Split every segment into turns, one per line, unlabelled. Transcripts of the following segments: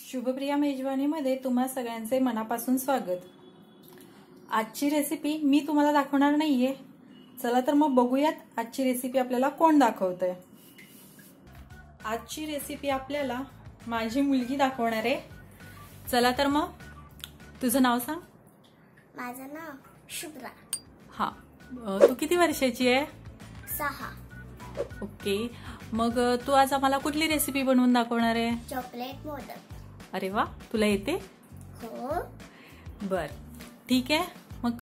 शुभप्रिया मेजवानीमध्ये तुम्हा सगळ्यांचे मनापासून स्वागत। आजची रेसिपी मी तुम्हाला दाखवणार नाहीये। चला तर मग बघूयात आजची रेसिपी आपल्याला कोण दाखवतंय। आजची रेसिपी आपल्याला माझी मुलगी दाखवणार आहे। चला तर मग तुझं नाव सांग।
माझं नाव शुभ्रा।
हां, तू किती वर्षाची आहे?
6।
ओके, मग तू आज आम्हाला कुठली रेसिपी बनवून दाखवणार आहे?
चॉकलेट मोदक।
अरे वा, तुला येते?
हो।
बर, ठीक आहे। मग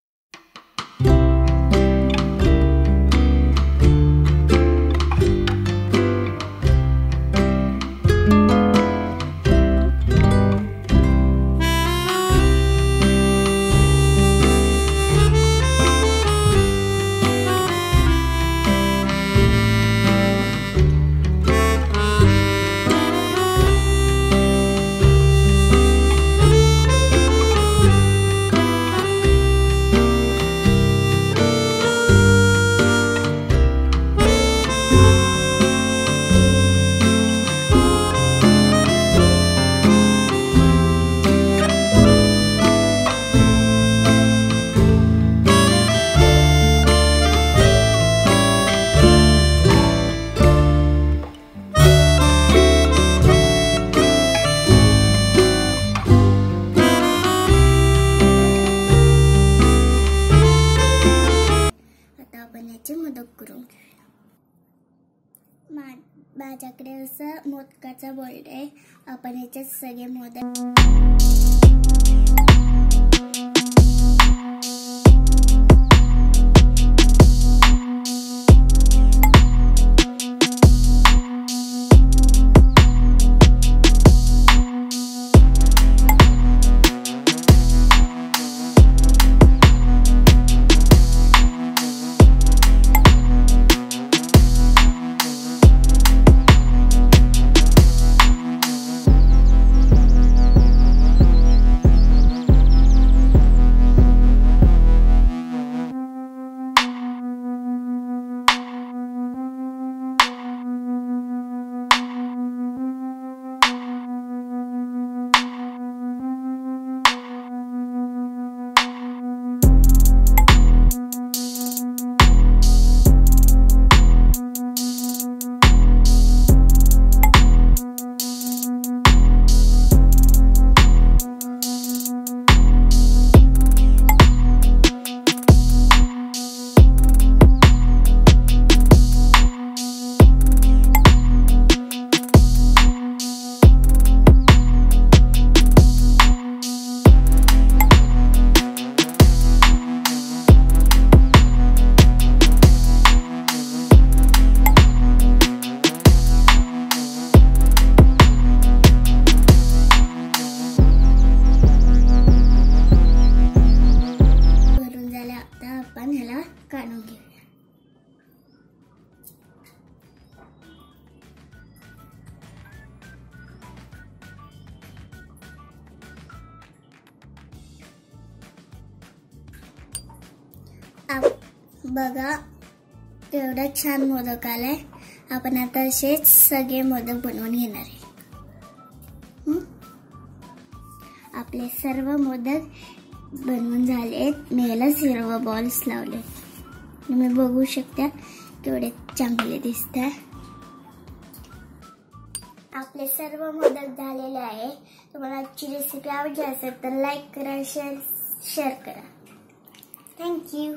मोदक करू। माझ्याकडे असं मोदकाचा बोर्ड आहे। आपण याच्यात सगळे मोदक काढून घेऊया। बघा, एवढा छान मोदक आलाय। आपण आता असेच सगळे मोदक बनवून घेणार आहे। आपले सर्व मोदक बनवून झालेत। मी याला सर्व बॉल्स लावले। तुम्ही बघू शकता केवढे चांगले दिसतात। आपले सर्व मोदक झालेले आहे। तुम्हाला आजची रेसिपी आवडली असेल तर लाईक करा, शेअर करा। थँक्यू।